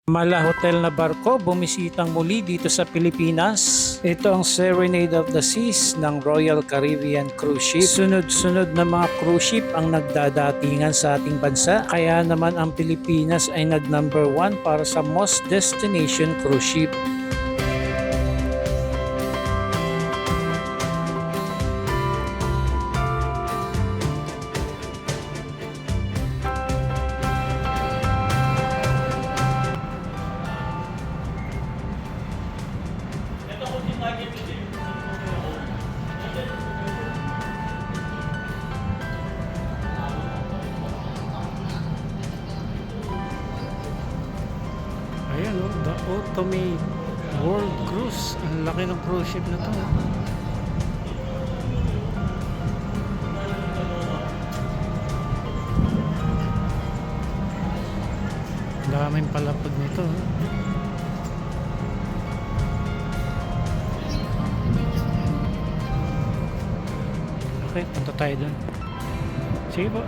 Mala Hotel na barko bumisitang muli dito sa Pilipinas. Ito ang Serenade of the Seas ng Royal Caribbean Cruise Ship. Sunod-sunod na mga cruise ship ang nagdadatingan sa ating bansa. Kaya naman ang Pilipinas ay nag-number 1 para sa most destination cruise ship. Ayan o, the Ultimate World Cruise. Ang laki ng cruise ship na to. Daming palapag nito. Okay, punta tayo dun. Sige po.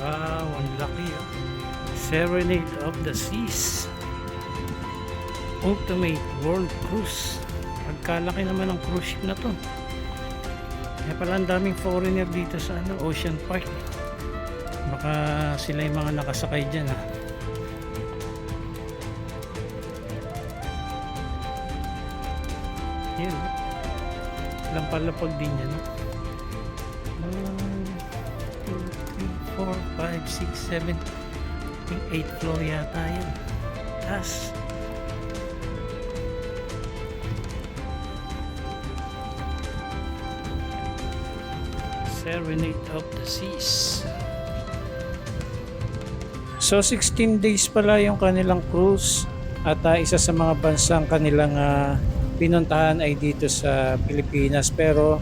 Wow, ang laki ah. Serenade of the Seas. Ultimate World Cruise. Pagkalaki naman ng cruise ship na to. Kaya pala ang daming foreigner dito sa Ocean Park. Baka sila yung mga nakasakay dyan ah. Yan. Ilang palapag din yan. 4, 5, 6, 7 8 floor yata yan. Taas. Serenade of the Seas. So 16 days pala yung kanilang cruise at isa sa mga bansang kanilang pinuntahan ay dito sa Pilipinas, pero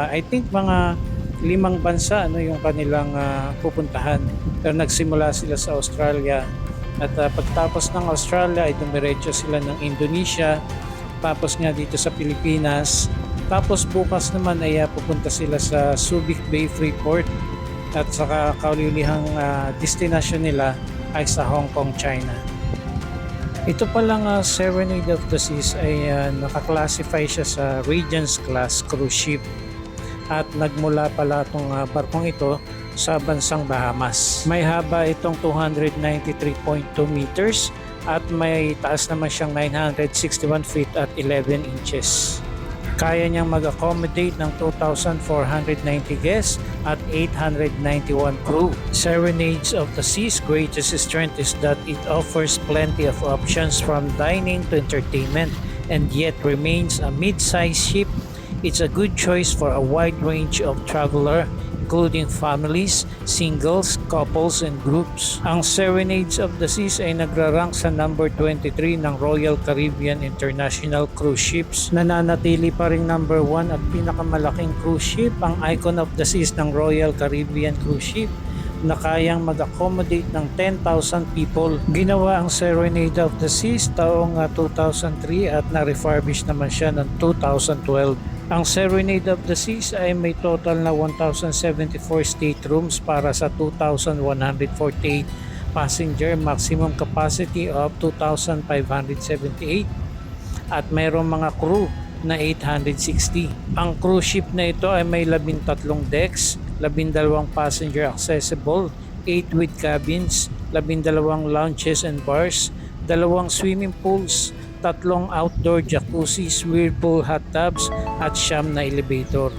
I think mga 5 bansa yung kanilang pupuntahan. Pero nagsimula sila sa Australia at pagtapos ng Australia ay dumiretso sila ng Indonesia, tapos nga dito sa Pilipinas, tapos bukas naman ay pupunta sila sa Subic Bay Freeport at saka kaulilihang destination nila ay sa Hong Kong, China. Ito palang Serenade of the Seas ay nakaklassify siya sa Regent's Class cruise ship. At nagmula pala itong barkong ito sa bansang Bahamas. May haba itong 293.2 meters at may taas naman siyang 961 feet at 11 inches. Kaya niyang mag-accommodate ng 2,490 guests at 891 crew. Serenades of the Sea's greatest strength is that it offers plenty of options from dining to entertainment and yet remains a mid-sized ship. It's a good choice for a wide range of traveler, including families, singles, couples, and groups. Ang Serenades of the Seas ay nagrarank sa number 23 ng Royal Caribbean International Cruise Ships. Nananatili pa rin number 1 at pinakamalaking cruise ship, ang Icon of the Seas ng Royal Caribbean Cruise Ship na kayang mag-accommodate ng 10,000 people. Ginawa ang Serenade of the Seas taong 2003 at na-refurbish naman siya ng 2012. Ang Serenade of the Seas ay may total na 1,074 staterooms para sa 2,148 passenger, maximum capacity of 2,578 at mayroong mga crew na 860. Ang cruise ship na ito ay may 13 decks, 12 passenger accessible, 8 with cabins, 12 lounges and bars, 2 swimming pools, 3 outdoor jacuzzis, whirlpool hot tubs at 9 na elevator.